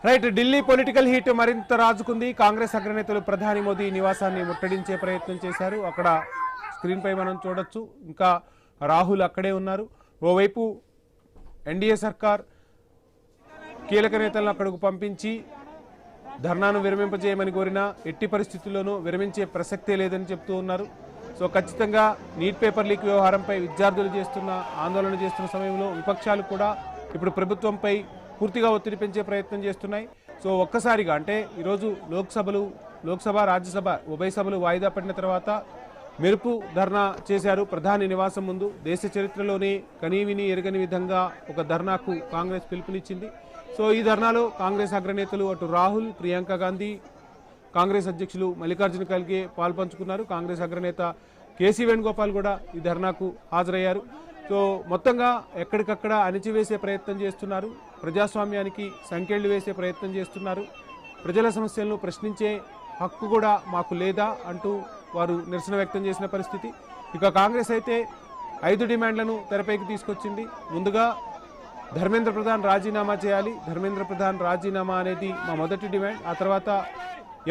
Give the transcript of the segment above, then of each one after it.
Right, Delhi political heat మరింత రాజుకుంది. కాంగ్రెస్ అగ్రనేతలు ప్రధాని మోదీ నివాసాన్ని ముట్టడించే ప్రయత్నం చేశారు. అక్కడ స్క్రీన్ పై మనం చూడొచ్చు, ఇంకా రాహుల్ అక్కడే ఉన్నారు. ఓవైపు ఎన్డీఏ సర్కార్ కీలక నేతలను అక్కడకు పంపించి ధర్నాను విరమింపజేయమని కోరినా ఎట్టి పరిస్థితుల్లోనూ విరమించే ప్రసక్తే లేదని చెప్తూ ఉన్నారు. సో ఖచ్చితంగా నీట్ పేపర్ లీక్ వ్యవహారంపై విద్యార్థులు ఆందోళన చేస్తున్న సమయంలో విపక్షాలు కూడా ఇప్పుడు ప్రభుత్వంపై పూర్తిగా ఒత్తిడి పెంచే ప్రయత్నం చేస్తున్నాయి. సో ఒక్కసారిగా అంటే ఈరోజు లోక్సభ రాజ్యసభ ఉభయ సభలు వాయిదా పడిన తర్వాత మెరుపు ధర్నా చేశారు ప్రధాని నివాసం ముందు. దేశ చరిత్రలోనే కనీవిని ఎరగని విధంగా ఒక ధర్నాకు కాంగ్రెస్ పిలుపునిచ్చింది. సో ఈ ధర్నాలో కాంగ్రెస్ అగ్రనేతలు అటు రాహుల్, ప్రియాంక గాంధీ, కాంగ్రెస్ అధ్యక్షులు మల్లికార్జున ఖర్గే పాల్పంచుకున్నారు. కాంగ్రెస్ అగ్రనేత కేసీ వేణుగోపాల్ కూడా ఈ ధర్నాకు హాజరయ్యారు. సో మొత్తంగా ఎక్కడికక్కడ అణిచివేసే ప్రయత్నం చేస్తున్నారు, ప్రజాస్వామ్యానికి సంకెళ్లు వేసే ప్రయత్నం చేస్తున్నారు. ప్రజల సమస్యలను ప్రశ్నించే హక్కు కూడా మాకు లేదా అంటూ వారు నిరసన వ్యక్తం చేసిన పరిస్థితి. ఇక కాంగ్రెస్ అయితే 5 డిమాండ్లను తెరపైకి తీసుకొచ్చింది. ముందుగా ధర్మేంద్ర ప్రధాన్ రాజీనామా చేయాలి. ధర్మేంద్ర ప్రధాన్ రాజీనామా అనేది మా మొదటి డిమాండ్. ఆ తర్వాత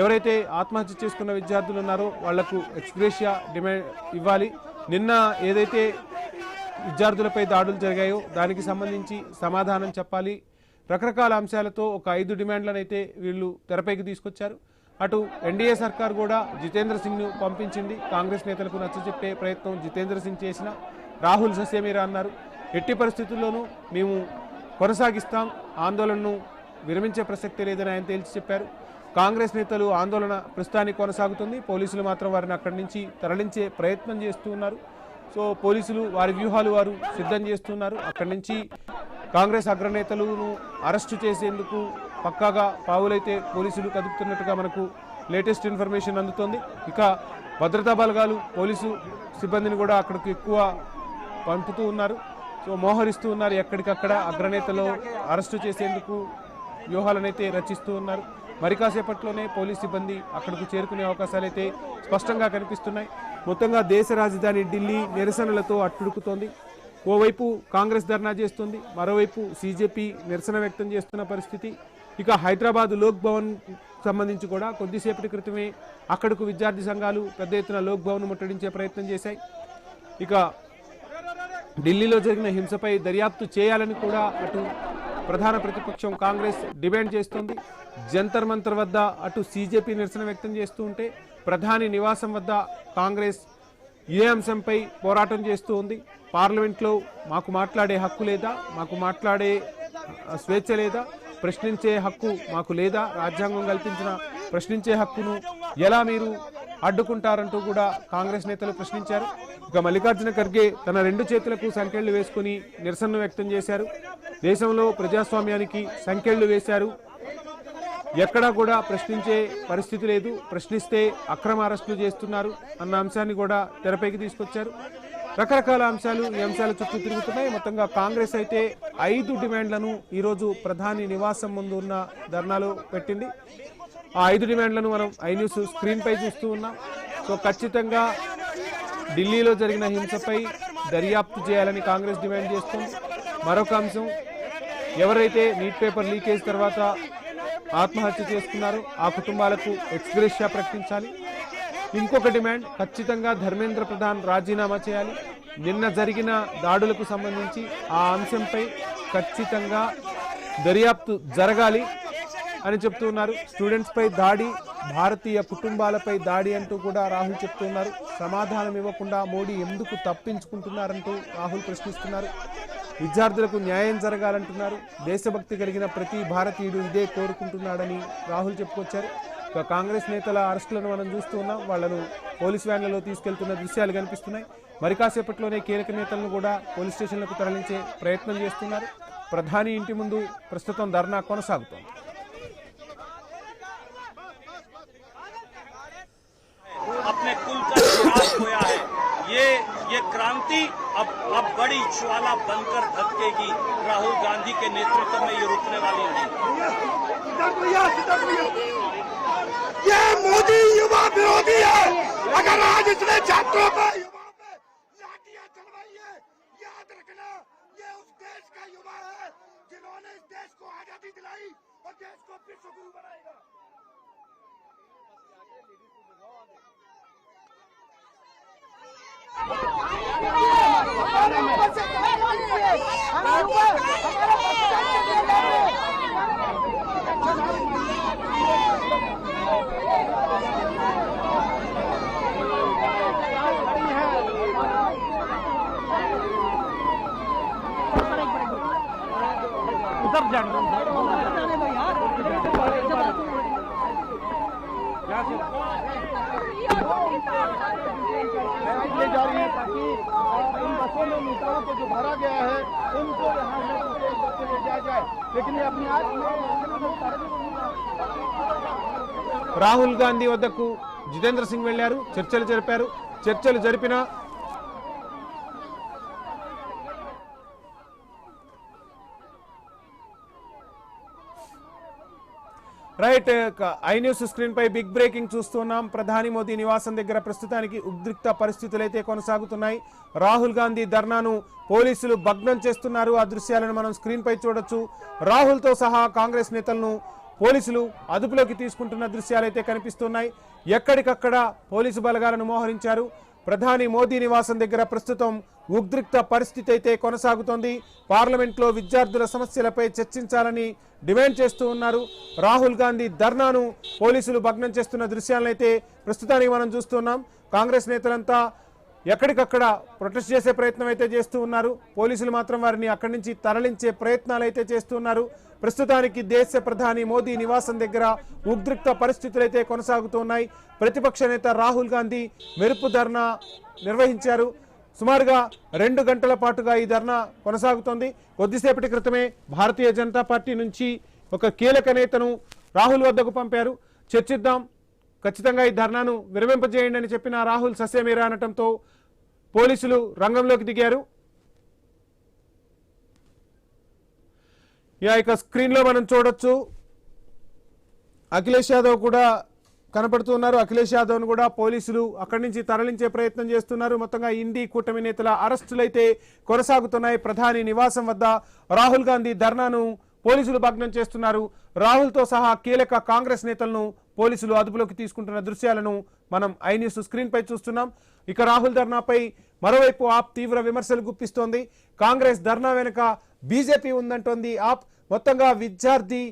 ఎవరైతే ఆత్మహత్య చేసుకున్న విద్యార్థులు ఉన్నారో వాళ్లకు ఎక్స్గ్రేషియా డిమాండ్ ఇవ్వాలి. నిన్న ఏదైతే విద్యార్థులపై దాడులు జరిగాయో దానికి సంబంధించి సమాధానం చెప్పాలి. రకరకాల అంశాలతో ఒక 5 డిమాండ్లను అయితే వీళ్ళు తెరపైకి తీసుకొచ్చారు. అటు ఎన్డీఏ సర్కార్ కూడా జితేంద్ర సింగ్ను పంపించింది. కాంగ్రెస్ నేతలకు నచ్చజెప్పే ప్రయత్నం జితేంద్ర సింగ్ చేసిన రాహుల్ ససేమీరా అన్నారు. ఎట్టి పరిస్థితుల్లోనూ మేము కొనసాగిస్తాం, ఆందోళనను విరమించే ప్రసక్తి లేదని ఆయన తేల్చి చెప్పారు. కాంగ్రెస్ నేతలు ఆందోళన ప్రస్తుతానికి కొనసాగుతుంది. పోలీసులు మాత్రం వారిని అక్కడి నుంచి తరలించే ప్రయత్నం చేస్తూ ఉన్నారు. సో పోలీసులు వారి వ్యూహాలు వారు సిద్ధం చేస్తున్నారు. అక్కడి నుంచి కాంగ్రెస్ అగ్రనేతలను అరెస్టు చేసేందుకు పక్కాగా పావులైతే పోలీసులు కదుపుతున్నట్టుగా మనకు లేటెస్ట్ ఇన్ఫర్మేషన్ అందుతోంది. ఇక భద్రతా బలగాలు పోలీసు సిబ్బందిని కూడా అక్కడికి ఎక్కువ పంపుతూ ఉన్నారు. సో మోహరిస్తూ ఉన్నారు. ఎక్కడికక్కడ అగ్రనేతలు అరెస్టు చేసేందుకు వ్యూహాలనైతే రచిస్తూ ఉన్నారు. మరి కాసేపట్లోనే పోలీస్ సిబ్బంది అక్కడికి చేరుకునే అవకాశాలు అయితే స్పష్టంగా కనిపిస్తున్నాయి. మొత్తంగా దేశ రాజధాని ఢిల్లీ నిరసనలతో అట్టుడుకుతోంది. ఓవైపు కాంగ్రెస్ ధర్నా చేస్తుంది, మరోవైపు సీజేపీ నిరసన వ్యక్తం చేస్తున్న పరిస్థితి. ఇక హైదరాబాద్ లోక్ భవన్ సంబంధించి కూడా కొద్దిసేపటి క్రితమే అక్కడకు విద్యార్థి సంఘాలు పెద్ద ఎత్తున లోక్ భవన్ ముట్టడించే ప్రయత్నం చేశాయి. ఇక ఢిల్లీలో జరిగిన హింసపై దర్యాప్తు చేయాలని కూడా అటు ప్రధాన ప్రతిపక్షం కాంగ్రెస్ డిమాండ్ చేస్తోంది. జంతర్ మంతర్ వద్ద అటు సీజేపీ నిరసన వ్యక్తం చేస్తూ ఉంటే ప్రధాని నివాసం వద్ద కాంగ్రెస్ ఇదే అంశంపై పోరాటం చేస్తూ ఉంది. పార్లమెంట్లో మాకు మాట్లాడే హక్కు లేదా, మాకు మాట్లాడే స్వేచ్ఛ లేదా, ప్రశ్నించే హక్కు మాకు లేదా, రాజ్యాంగం కల్పించిన ప్రశ్నించే హక్కును ఎలా మీరు అడ్డుకుంటారంటూ కూడా కాంగ్రెస్ నేతలు ప్రశ్నించారు. ఇక మల్లికార్జున ఖర్గే తన 2 చేతులకు సంకెళ్లు వేసుకుని నిరసన వ్యక్తం చేశారు. దేశంలో ప్రజాస్వామ్యానికి సంకెళ్లు వేశారు, ఎక్కడా కూడా ప్రశ్నించే పరిస్థితి లేదు, ప్రశ్నిస్తే అక్రమ అరెస్టులు చేస్తున్నారు అన్న అంశాన్ని కూడా తెరపైకి తీసుకొచ్చారు. రకరకాల అంశాలు ఈ అంశాల చుట్టూ తిరుగుతున్నాయి. మొత్తంగా కాంగ్రెస్ అయితే 5 డిమాండ్లను ఈరోజు ప్రధాని నివాసం ముందు ఉన్న ధర్నాలో పెట్టింది. ఆ 5 డిమాండ్లను మనం ఐన్యూస్ స్క్రీన్ పై చూస్తూ ఉన్నాం. సో ఖచ్చితంగా ఢిల్లీలో జరిగిన హింసపై దర్యాప్తు చేయాలని కాంగ్రెస్ డిమాండ్ చేస్తుంది. మరొక అంశం, ఎవరైతే నీట్ పేపర్ లీకేజ్ తర్వాత ఆత్మహత్య చేసుకున్నారో ఆ కుటుంబాలకు ఎక్స్గ్రేషియా ప్రకటించాలి. ఇంకొక డిమాండ్, ఖచ్చితంగా ధర్మేంద్ర ప్రధాన్ రాజీనామా చేయాలి. నిన్న జరిగిన దాడులకు సంబంధించి ఆ అంశంపై ఖచ్చితంగా దర్యాప్తు జరగాలి అని చెప్తూ ఉన్నారు. స్టూడెంట్స్ పై దాడి, భారతీయ కుటుంబాలపై దాడి అంటూ కూడా రాహుల్ చెప్తూ ఉన్నారు. సమాధానం ఇవ్వకుండా మోడీ ఎందుకు తప్పించుకుంటున్నారంటూ రాహుల్ ప్రశ్నిస్తున్నారు. విద్యార్థులకు న్యాయం జరగాలంటున్నారు. దేశభక్తి కలిగిన ప్రతి భారతీయుడు ఇదే కోరుకుంటున్నాడని రాహుల్ చెప్పుకొచ్చారు. కాంగ్రెస్ నేతల అరెస్టులను మనం చూస్తూ ఉన్నాం. వాళ్లను పోలీస్ వ్యాన్లలో తీసుకెళ్తున్న దృశ్యాలు కనిపిస్తున్నాయి. మరి కాసేపట్లోనే కీలక నేతలను కూడా పోలీస్ స్టేషన్లకు తరలించే ప్రయత్నం చేస్తున్నారు. ప్రధాని ఇంటి ముందు ప్రస్తుతం ధర్నా కొనసాగుతోంది. अपने कुल का विकास होया है। ये क्रांति अब बड़ी ज्वाला बनकर धधकेगी। राहुल गांधी के नेतृत्व में ये रुकने वाली नहीं। ये मोदी युवा विरोधी है। अगर आज इसने छात्रों पर युवा पे लाठियां चलवाई है, याद रखना ये उस देश का युवा है जिन्होंने इस देश को आजादी दिलाई और देश को विश्व गुरु बनाएगा। उधर जाने ले जा रही है ताकि इन बसों में नेताओं को जो भरा गया है उनको यहाँ से ले जाया जाए, लेकिन ये अपनी आज రాహుల్ గాంధీ వద్దకు జితేంద్ర సింగ్ వెళ్లారు, చర్చలు జరిపారు. చర్చలు జరిపిన రైట్ ఐ న్యూస్ స్క్రీన్ పై బిగ్ బ్రేకింగ్ చూస్తున్నాం. ప్రధాని మోదీ నివాసం దగ్గర ప్రస్తుతానికి ఉద్రిక్త పరిస్థితులైతే కొనసాగుతున్నాయి. రాహుల్ గాంధీ ధర్నాను పోలీసులు భగ్నం చేస్తున్నారు. ఆ దృశ్యాలను మనం స్క్రీన్ పై చూడొచ్చు. రాహుల్తో సహా కాంగ్రెస్ నేతలను పోలీసులు అదుపులోకి తీసుకుంటున్న దృశ్యాలైతే కనిపిస్తున్నాయి. ఎక్కడికక్కడ పోలీసు బలగాలను మోహరించారు. ప్రధాని మోదీ నివాసం దగ్గర ప్రస్తుతం ఉద్రిక్త పరిస్థితి అయితే కొనసాగుతోంది. పార్లమెంట్లో విద్యార్థుల సమస్యలపై చర్చించాలని డిమాండ్ చేస్తూ ఉన్నారు. రాహుల్ గాంధీ ధర్నాను పోలీసులు భగ్నం చేస్తున్న దృశ్యాలనైతే ప్రస్తుతానికి మనం చూస్తున్నాం. కాంగ్రెస్ నేతలంతా ఎక్కడికక్కడ ప్రొటెస్ట్ చేసే ప్రయత్నం అయితే చేస్తూ ఉన్నారు. పోలీసులు మాత్రం వారిని అక్కడి నుంచి తరలించే ప్రయత్నాలు అయితే చేస్తూ ఉన్నారు. ప్రస్తుతానికి దేశ ప్రధాని మోదీ నివాసం దగ్గర ఉద్రిక్త పరిస్థితులు అయితే కొనసాగుతున్నాయి. ప్రతిపక్ష నేత రాహుల్ గాంధీ మెరుపు ధర్నా నిర్వహించారు. సుమారుగా 2 గంటల పాటుగా ఈ ధర్నా కొనసాగుతోంది. కొద్దిసేపటి క్రితమే భారతీయ జనతా పార్టీ నుంచి ఒక కీలక నేతను రాహుల్ వద్దకు పంపారు. చర్చిద్దాం, ఖచ్చితంగా ఈ ధర్నాను విరమింపజేయండి అని చెప్పిన రాహుల్ ససేమిరా అనటంతో పోలీసులు రంగంలోకి దిగారు. ఇక స్క్రీన్ లో మనం చూడొచ్చు, అఖిలేష్ యాదవ్ కూడా కనపడుతున్నారు. అఖిలేష్ యాదవ్ను కూడా పోలీసులు అక్కడి నుంచి తరలించే ప్రయత్నం చేస్తున్నారు. మొత్తంగా ఇండి కూటమి నేతల అరెస్టులైతే కొనసాగుతున్నాయి. ప్రధాని నివాసం వద్ద రాహుల్ గాంధీ ధర్నాను పోలీసులు భగ్నం చేస్తున్నారు. రాహుల్తో సహా కీలక కాంగ్రెస్ నేతలను పోలీసులు అదుపులోకి తీసుకుంటున్న దృశ్యాలను మనం ఐ న్యూస్ స్క్రీన్ పై చూస్తున్నాం. ఇక రాహుల్ ధర్నాపై మరోవైపు ఆప్ తీవ్ర విమర్శలు గుప్పిస్తోంది. కాంగ్రెస్ ధర్నా వెనుక బీజేపీ ఉందంటోంది ఆప్. మొత్తంగా విద్యార్థి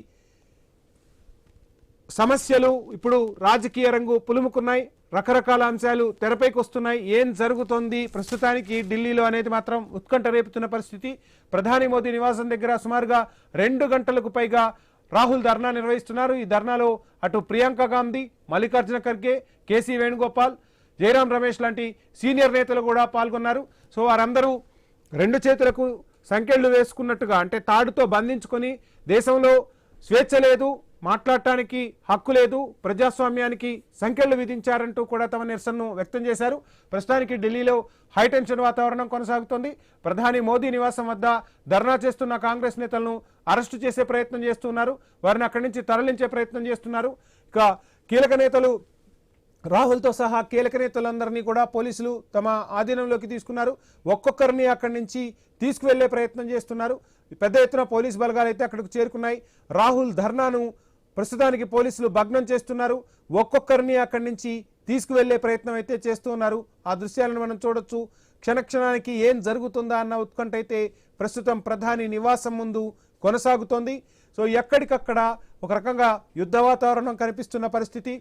సమస్యలు ఇప్పుడు రాజకీయ రంగు పులుముకున్నాయి. రకరకాల అంశాలు తెరపైకి వస్తున్నాయి. ఏం జరుగుతోంది ప్రస్తుతానికి ఢిల్లీలో అనేది మాత్రం ఉత్కంఠ రేపుతున్న పరిస్థితి. ప్రధాని మోదీ నివాసం దగ్గర సుమారుగా 2 గంటలకు పైగా రాహుల్ ధర్నా నిర్వహిస్తున్నారు. ఈ ధర్నాలో అటు ప్రియాంక గాంధీ, మల్లికార్జున ఖర్గే, కేసీ వేణుగోపాల్, జయరాం రమేష్ లాంటి సీనియర్ నేతలు కూడా పాల్గొన్నారు. సో వారందరూ 2 చేతులకు సంకెళ్లు వేసుకున్నట్టుగా, అంటే తాడుతో బంధించుకొని దేశంలో స్వేచ్ఛ లేదు, మాట్లాడటానికి హక్కు లేదు, ప్రజాస్వామ్యానికి సంకెళ్లు విధించారంటూ కూడా తమ నిరసనను వ్యక్తం చేశారు. ప్రస్తుతానికి ఢిల్లీలో హైటెన్షన్ వాతావరణం కొనసాగుతోంది. ప్రధాని మోదీ నివాసం వద్ద ధర్నా చేస్తున్న కాంగ్రెస్ నేతలను అరెస్టు చేసే ప్రయత్నం చేస్తున్నారు. వారిని అక్కడి నుంచి తరలించే ప్రయత్నం చేస్తున్నారు. ఇక కీలక నేతలు రాహుల్తో సహా కీలక నేతలందరినీ కూడా పోలీసులు తమ ఆధీనంలోకి తీసుకున్నారు. ఒక్కొక్కరిని అక్కడి నుంచి తీసుకువెళ్లే ప్రయత్నం చేస్తున్నారు. పెద్ద ఎత్తున పోలీసు బలగాలు అయితే అక్కడికి చేరుకున్నాయి. రాహుల్ ధర్నాను ప్రస్తుతానికి పోలీసులు భగ్నం చేస్తున్నారు. ఒక్కొక్కరిని అక్కడి నుంచి తీసుకువెళ్లే ప్రయత్నం అయితే చేస్తున్నారు. ఆ దృశ్యాలను మనం చూడొచ్చు. క్షణక్షణానికి ఏం జరుగుతుందా అన్న ఉత్కంఠ అయితే ప్రస్తుతం ప్రధాని నివాసం ముందు కొనసాగుతోంది. సో ఎక్కడికక్కడ ఒక రకంగా యుద్ధ వాతావరణం కనిపిస్తున్న పరిస్థితి.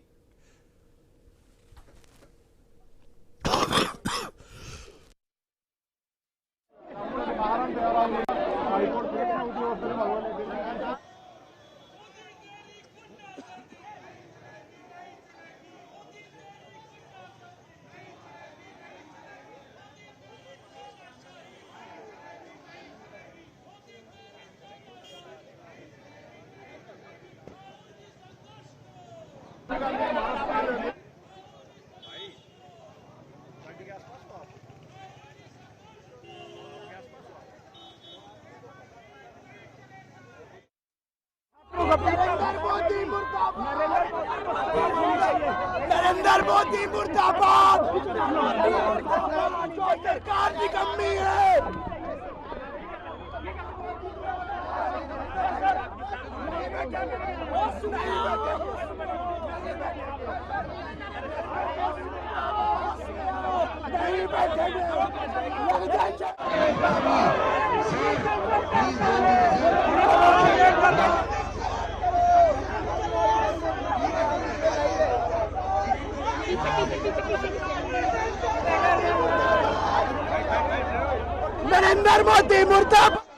नरेंद्र मोदी मुर्दाबाद। सरकार निकम्मी है। नहीं बैठेंगे, लग जाएंगे। नरेंद्र मोदी मुर्दाबाद।